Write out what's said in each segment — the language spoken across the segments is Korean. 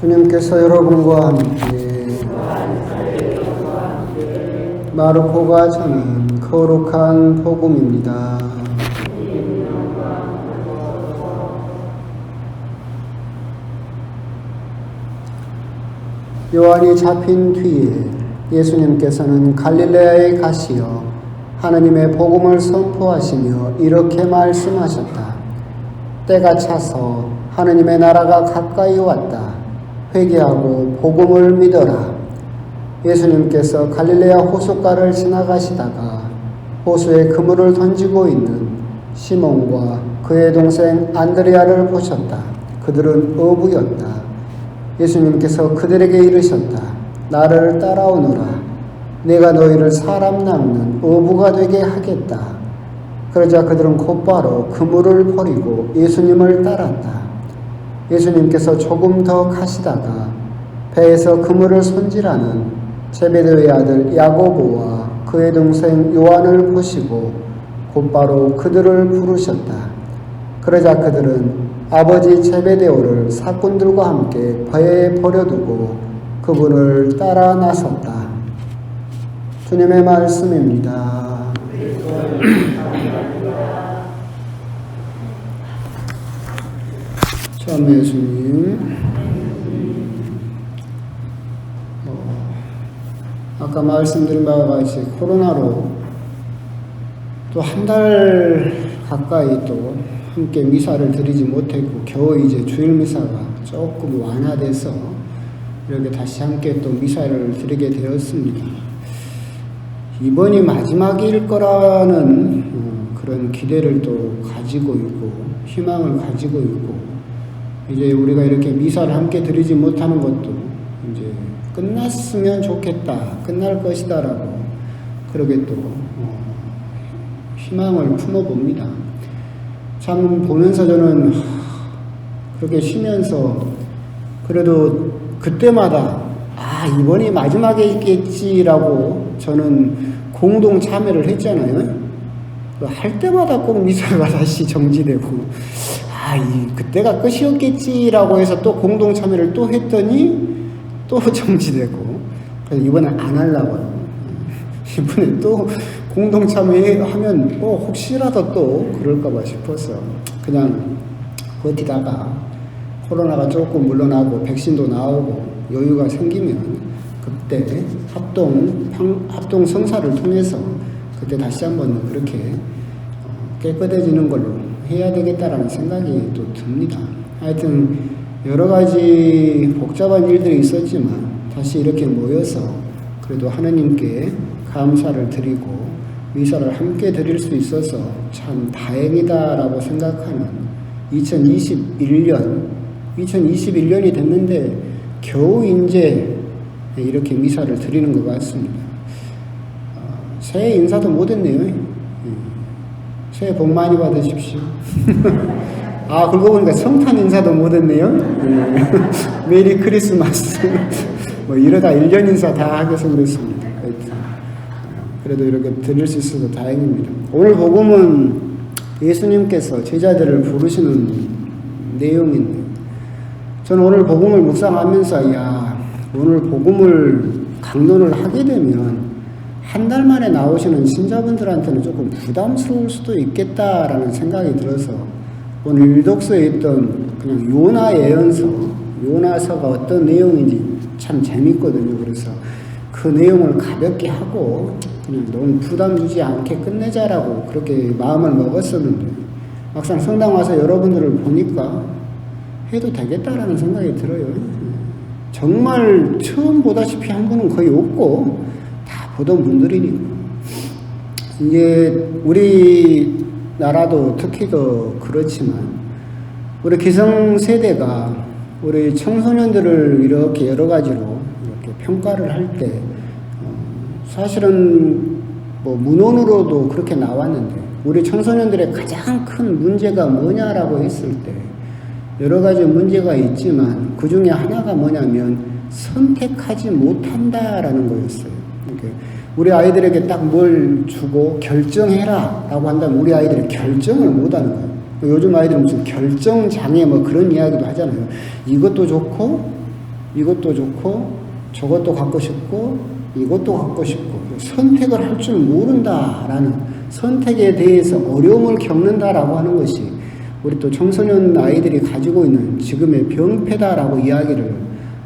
주님께서 여러분과 함께 마르코가 전한 거룩한 복음입니다. 요한이 잡힌 뒤에 예수님께서는 갈릴레아에 가시어 하느님의 복음을 선포하시며 이렇게 말씀하셨다. 때가 차서 하느님의 나라가 가까이 왔다. 회개하고 복음을 믿어라. 예수님께서 갈릴레아 호숫가를 지나가시다가 호수에 그물을 던지고 있는 시몬과 그의 동생 안드레아를 보셨다. 그들은 어부였다. 예수님께서 그들에게 이르셨다. 나를 따라오너라. 내가 너희를 사람 낚는 어부가 되게 하겠다. 그러자 그들은 곧바로 그물을 버리고 예수님을 따랐다. 예수님께서 조금 더 가시다가 배에서 그물을 손질하는 제베데의 아들 야고보와 그의 동생 요한을 보시고 곧바로 그들을 부르셨다. 그러자 그들은 아버지 제베데오를 사꾼들과 함께 배에 버려두고 그분을 따라 나섰다. 주님의 말씀입니다. 참 예수님, 아까 말씀드린 바와 같이 코로나로 또 한 달 가까이 또 함께 미사를 드리지 못했고 겨우 이제 주일 미사가 조금 완화돼서 이렇게 다시 함께 또 미사를 드리게 되었습니다. 이번이 마지막일 거라는 그런 기대를 또 가지고 있고 희망을 가지고 있고 이제 우리가 이렇게 미사를 함께 드리지 못하는 것도 이제 끝났으면 좋겠다, 끝날 것이다라고 그렇게 또 희망을 품어봅니다. 참 보면서 저는 그렇게 쉬면서 그래도 그때마다 이번이 마지막에 있겠지라고 저는 공동 참여를 했잖아요. 할 때마다 꼭 미사가 다시 정지되고 그때가 끝이었겠지라고 해서 또 공동 참여를 또 했더니 또 정지되고 그래서 이번엔 안 하려고요. 이번에 또 공동 참여하면 혹시라도 또 그럴까봐 싶어서 그냥 버티다가 코로나가 조금 물러나고 백신도 나오고 여유가 생기면 그때 합동 성사를 통해서 그때 다시 한번 그렇게 깨끗해지는 걸로 해야 되겠다라는 생각이 또 듭니다. 하여튼 여러 가지 복잡한 일들이 있었지만 다시 이렇게 모여서 그래도 하나님께 감사를 드리고 미사를 함께 드릴 수 있어서 참 다행이다라고 생각하는 2021년이 됐는데 겨우 이제 이렇게 미사를 드리는 것 같습니다. 새해 인사도 못했네요. 새해 복 많이 받으십시오. 그러고 보니까 성탄 인사도 못했네요. 메리 크리스마스. 이러다 1년 인사 다 하겠어 그랬습니다. 그래도 이렇게 드릴 수 있어서 다행입니다. 오늘 복음은 예수님께서 제자들을 부르시는 내용인데 저는 오늘 복음을 묵상하면서 오늘 복음을 강론을 하게 되면 한 달 만에 나오시는 신자분들한테는 조금 부담스러울 수도 있겠다라는 생각이 들어서 오늘 일독서에 있던 그냥 요나 예언서, 요나서가 어떤 내용인지 참 재밌거든요. 그래서 그 내용을 가볍게 하고 그냥 너무 부담 주지 않게 끝내자라고 그렇게 마음을 먹었었는데 막상 성당 와서 여러분들을 보니까 해도 되겠다라는 생각이 들어요. 정말 처음 보다시피 한 분은 거의 없고 다 보던 분들이니까 이제 우리나라도 특히 더 그렇지만 우리 기성세대가 우리 청소년들을 이렇게 여러 가지로 이렇게 평가를 할 때 사실은 문헌으로도 그렇게 나왔는데 우리 청소년들의 가장 큰 문제가 뭐냐라고 했을 때 여러 가지 문제가 있지만 그 중에 하나가 뭐냐면 선택하지 못한다라는 거였어요. 우리 아이들에게 딱 뭘 주고 결정해라 라고 한다면 우리 아이들이 결정을 못하는 거예요. 요즘 아이들은 무슨 결정장애 그런 이야기도 하잖아요. 이것도 좋고 이것도 좋고 저것도 갖고 싶고 이것도 갖고 싶고 선택을 할 줄 모른다라는 선택에 대해서 어려움을 겪는다라고 하는 것이 우리 또 청소년 아이들이 가지고 있는 지금의 병폐다라고 이야기를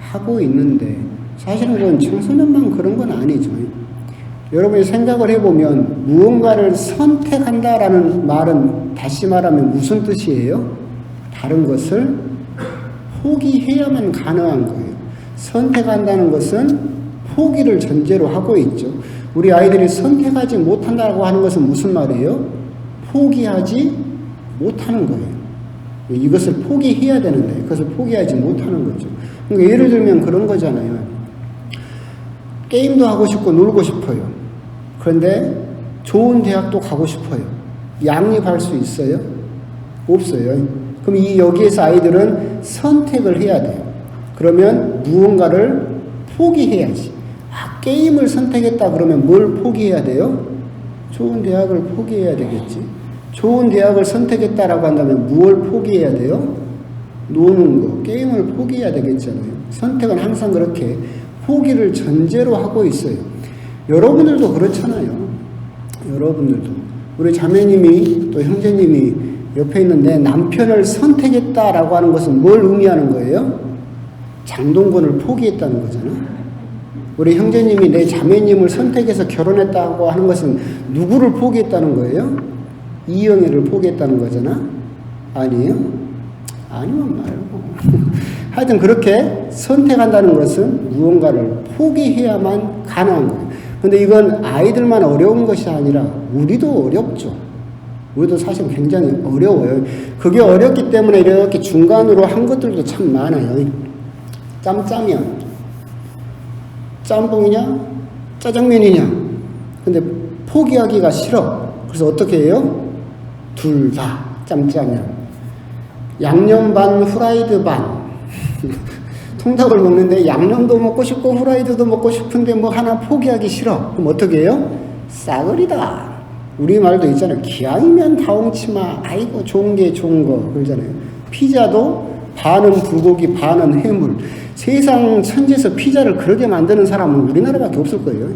하고 있는데 사실은 그건 청소년만 그런 건 아니죠. 여러분이 생각을 해보면 무언가를 선택한다라는 말은 다시 말하면 무슨 뜻이에요? 다른 것을 포기해야만 가능한 거예요. 선택한다는 것은 포기를 전제로 하고 있죠. 우리 아이들이 선택하지 못한다고 하는 것은 무슨 말이에요? 포기하지 못하는 거예요. 이것을 포기해야 되는데 그것을 포기하지 못하는 거죠. 그러니까 예를 들면 그런 거잖아요. 게임도 하고 싶고 놀고 싶어요. 그런데 좋은 대학도 가고 싶어요. 양립할 수 있어요? 없어요. 그럼 여기에서 아이들은 선택을 해야 돼요. 그러면 무언가를 포기해야지. 게임을 선택했다 그러면 뭘 포기해야 돼요? 좋은 대학을 포기해야 되겠지. 좋은 대학을 선택했다라고 한다면 무엇을 포기해야 돼요? 노는 거, 게임을 포기해야 되겠잖아요. 선택은 항상 그렇게 포기를 전제로 하고 있어요. 여러분들도 그렇잖아요. 여러분들도. 우리 자매님이 또 형제님이 옆에 있는데 남편을 선택했다라고 하는 것은 뭘 의미하는 거예요? 장동건을 포기했다는 거잖아. 우리 형제님이 내 자매님을 선택해서 결혼했다고 하는 것은 누구를 포기했다는 거예요? 이영애를 포기했다는 거잖아. 아니에요? 아니면 말고. 하여튼 그렇게 선택한다는 것은 무언가를 포기해야만 가능한 거예요. 근데 이건 아이들만 어려운 것이 아니라 우리도 어렵죠. 우리도 사실 굉장히 어려워요. 그게 어렵기 때문에 이렇게 중간으로 한 것들도 참 많아요. 짬짜면 짬뽕이냐 짜장면이냐. 근데 포기하기가 싫어. 그래서 어떻게 해요? 둘 다 짬짜면. 양념 반 후라이드 반. 통닭을 먹는데 양념도 먹고 싶고 후라이드도 먹고 싶은데 뭐 하나 포기하기 싫어. 그럼 어떻게 해요? 싸그리다. 우리말도 있잖아요. 기왕이면 다홍치마. 아이고 좋은 게 좋은 거 그러잖아요. 피자도 반은 불고기 반은 해물. 세상 천지에서 피자를 그렇게 만드는 사람은 우리나라밖에 없을 거예요.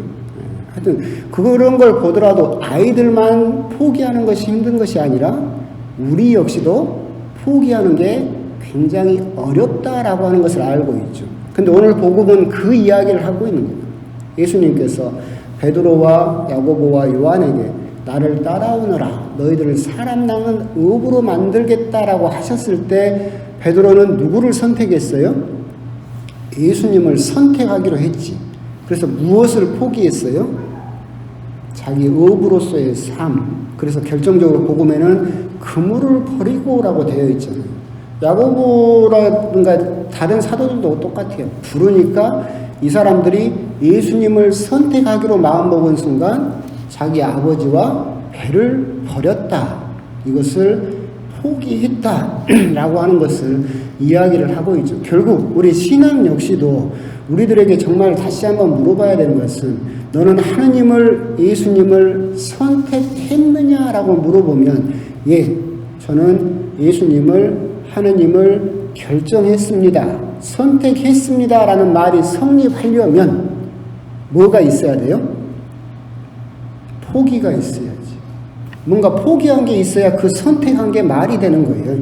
하여튼 그런 걸 보더라도 아이들만 포기하는 것이 힘든 것이 아니라 우리 역시도 포기하는 게 굉장히 어렵다라고 하는 것을 알고 있죠. 근데 오늘 복음은 그 이야기를 하고 있는 거예요. 예수님께서 베드로와 야고보와 요한에게 나를 따라오너라 너희들을 사람 낳은 업으로 만들겠다라고 하셨을 때 베드로는 누구를 선택했어요? 예수님을 선택하기로 했지. 그래서 무엇을 포기했어요? 자기 업으로서의 삶. 그래서 결정적으로 복음에는 그물을 버리고라고 되어 있잖아요. 야고보라든가 다른 사도들도 똑같아요. 부르니까 이 사람들이 예수님을 선택하기로 마음먹은 순간 자기 아버지와 배를 버렸다. 이것을 포기했다라고 하는 것을 이야기를 하고 있죠. 결국 우리 신앙 역시도 우리들에게 정말 다시 한번 물어봐야 되는 것은 너는 하느님을 예수님을 선택했느냐라고 물어보면 예, 저는 예수님을 하느님을 결정했습니다. 선택했습니다. 라는 말이 성립하려면 뭐가 있어야 돼요? 포기가 있어야지. 뭔가 포기한 게 있어야 그 선택한 게 말이 되는 거예요.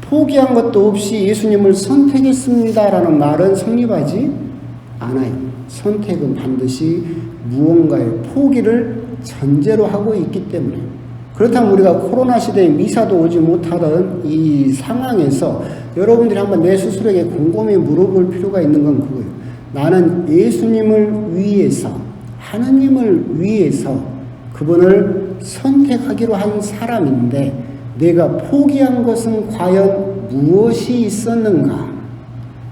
포기한 것도 없이 예수님을 선택했습니다. 라는 말은 성립하지 않아요. 선택은 반드시 무언가의 포기를 전제로 하고 있기 때문에. 그렇다면 우리가 코로나 시대에 미사도 오지 못하던 이 상황에서 여러분들이 한번 내 스스로에게 곰곰이 물어볼 필요가 있는 건 그거예요. 나는 예수님을 위해서, 하느님을 위해서 그분을 선택하기로 한 사람인데 내가 포기한 것은 과연 무엇이 있었는가?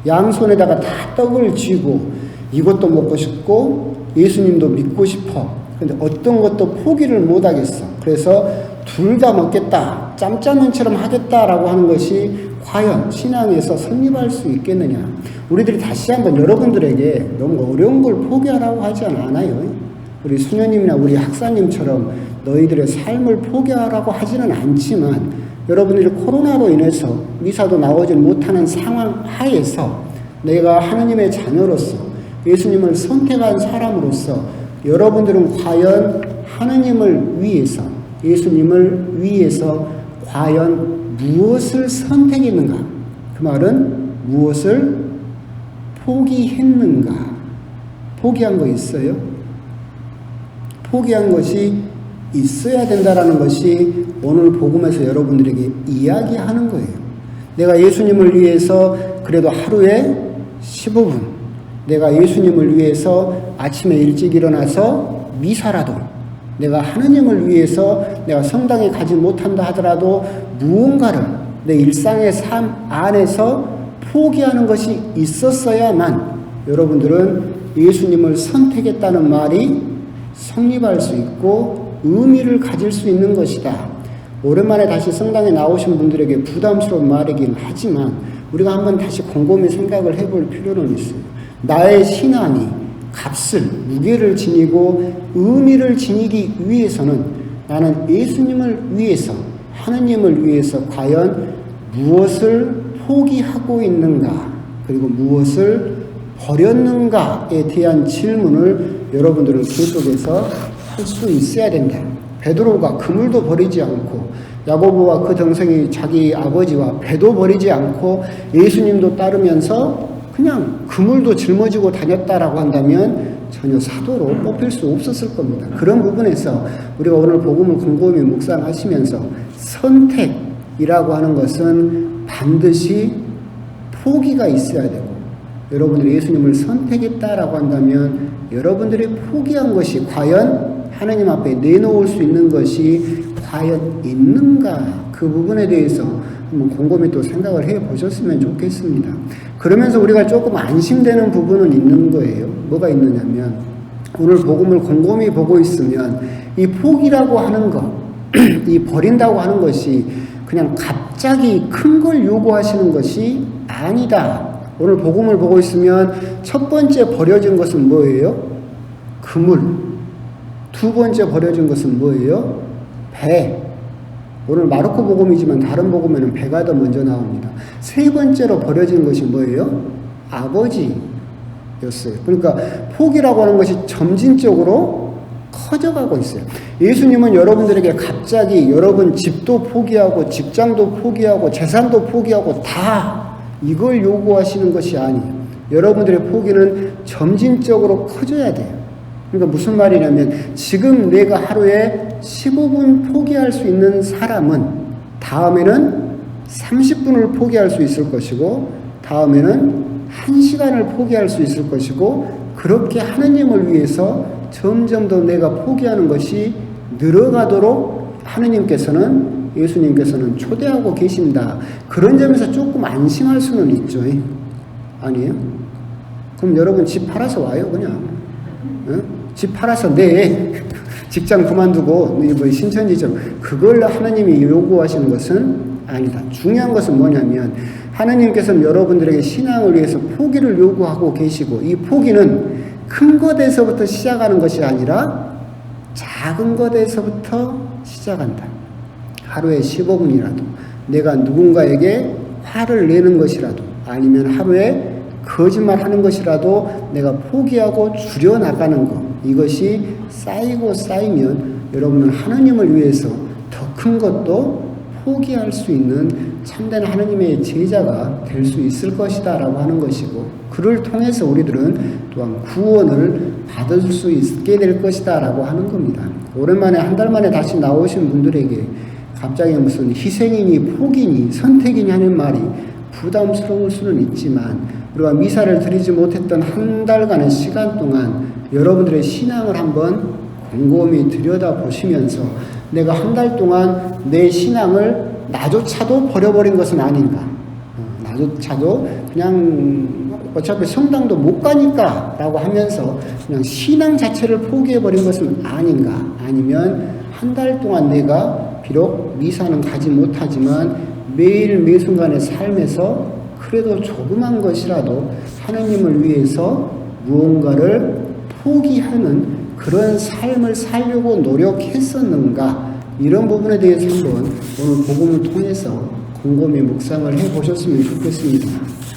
양손에다가 다 떡을 쥐고 이것도 먹고 싶고 예수님도 믿고 싶어. 근데 어떤 것도 포기를 못하겠어. 그래서 둘 다 먹겠다. 짬짜면처럼 하겠다라고 하는 것이 과연 신앙에서 성립할 수 있겠느냐. 우리들이 다시 한번 여러분들에게 너무 어려운 걸 포기하라고 하지 않아요. 우리 수녀님이나 우리 학사님처럼 너희들의 삶을 포기하라고 하지는 않지만 여러분들이 코로나로 인해서 미사도 나오지 못하는 상황 하에서 내가 하느님의 자녀로서 예수님을 선택한 사람으로서 여러분들은 과연 하느님을 위해서 예수님을 위해서 과연 무엇을 선택했는가? 그 말은 무엇을 포기했는가? 포기한 거 있어요? 포기한 것이 있어야 된다라는 것이 오늘 복음에서 여러분들에게 이야기하는 거예요. 내가 예수님을 위해서 그래도 하루에 15분, 내가 예수님을 위해서 아침에 일찍 일어나서 미사라도, 내가 하느님을 위해서 내가 성당에 가지 못한다 하더라도 무언가를 내 일상의 삶 안에서 포기하는 것이 있었어야만 여러분들은 예수님을 선택했다는 말이 성립할 수 있고 의미를 가질 수 있는 것이다. 오랜만에 다시 성당에 나오신 분들에게 부담스러운 말이긴 하지만 우리가 한번 다시 곰곰이 생각을 해볼 필요는 있어요. 나의 신앙이 값을, 무게를 지니고 의미를 지니기 위해서는 나는 예수님을 위해서, 하느님을 위해서 과연 무엇을 포기하고 있는가, 그리고 무엇을 버렸는가에 대한 질문을 여러분들은 계속해서 할 수 있어야 된다. 베드로가 그물도 버리지 않고 야고보와 그 동생이 자기 아버지와 배도 버리지 않고 예수님도 따르면서 그냥 그물도 짊어지고 다녔다라고 한다면 전혀 사도로 뽑힐 수 없었을 겁니다. 그런 부분에서 우리가 오늘 복음을 곰곰이 묵상하시면서 선택이라고 하는 것은 반드시 포기가 있어야 되고, 여러분들이 예수님을 선택했다라고 한다면 여러분들이 포기한 것이 과연 하나님 앞에 내놓을 수 있는 것이 과연 있는가, 그 부분에 대해서 한번 곰곰이 또 생각을 해 보셨으면 좋겠습니다. 그러면서 우리가 조금 안심되는 부분은 있는 거예요. 뭐가 있느냐면 오늘 복음을 곰곰이 보고 있으면 이 포기라고 하는 것, 이 버린다고 하는 것이 그냥 갑자기 큰 걸 요구하시는 것이 아니다. 오늘 복음을 보고 있으면 첫 번째 버려진 것은 뭐예요? 그물. 두 번째 버려진 것은 뭐예요? 배. 오늘 마르코 복음이지만 다른 복음에는 배가 더 먼저 나옵니다. 세 번째로 버려진 것이 뭐예요? 아버지였어요. 그러니까 포기라고 하는 것이 점진적으로 커져가고 있어요. 예수님은 여러분들에게 갑자기 여러분 집도 포기하고 직장도 포기하고 재산도 포기하고 다 이걸 요구하시는 것이 아니에요. 여러분들의 포기는 점진적으로 커져야 돼요. 그러니까 무슨 말이냐면 지금 내가 하루에 15분 포기할 수 있는 사람은 다음에는 30분을 포기할 수 있을 것이고 다음에는 1시간을 포기할 수 있을 것이고, 그렇게 하느님을 위해서 점점 더 내가 포기하는 것이 늘어가도록 하느님께서는, 예수님께서는 초대하고 계신다. 그런 점에서 조금 안심할 수는 있죠. 아니에요? 그럼 여러분 집 팔아서 와요 그냥. 집 팔아서 내 직장 그만두고 뭐 신천지처럼 그걸 하나님이 요구하시는 것은 아니다. 중요한 것은 뭐냐면 하나님께서는 여러분들에게 신앙을 위해서 포기를 요구하고 계시고, 이 포기는 큰 것에서부터 시작하는 것이 아니라 작은 것에서부터 시작한다. 하루에 15분이라도 내가 누군가에게 화를 내는 것이라도, 아니면 하루에 거짓말하는 것이라도 내가 포기하고 줄여나가는 것, 이것이 쌓이고 쌓이면 여러분은 하나님을 위해서 더 큰 것도 포기할 수 있는 참된 하나님의 제자가 될 수 있을 것이다 라고 하는 것이고, 그를 통해서 우리들은 또한 구원을 받을 수 있게 될 것이다 라고 하는 겁니다. 오랜만에 한 달 만에 다시 나오신 분들에게 갑자기 무슨 희생이니 포기니 선택이니 하는 말이 부담스러울 수는 있지만, 우리가 미사를 드리지 못했던 한 달간의 시간 동안 여러분들의 신앙을 한번 곰곰이 들여다보시면서 내가 한 달 동안 내 신앙을 나조차도 버려버린 것은 아닌가, 나조차도 그냥 어차피 성당도 못 가니까 라고 하면서 그냥 신앙 자체를 포기해버린 것은 아닌가, 아니면 한 달 동안 내가 비록 미사는 가지 못하지만 매일 매 순간의 삶에서 그래도 조그만 것이라도 하나님을 위해서 무언가를 포기하는 그런 삶을 살려고 노력했었는가, 이런 부분에 대해서 한번 오늘 복음을 통해서 곰곰이 묵상을 해보셨으면 좋겠습니다.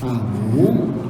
아멘.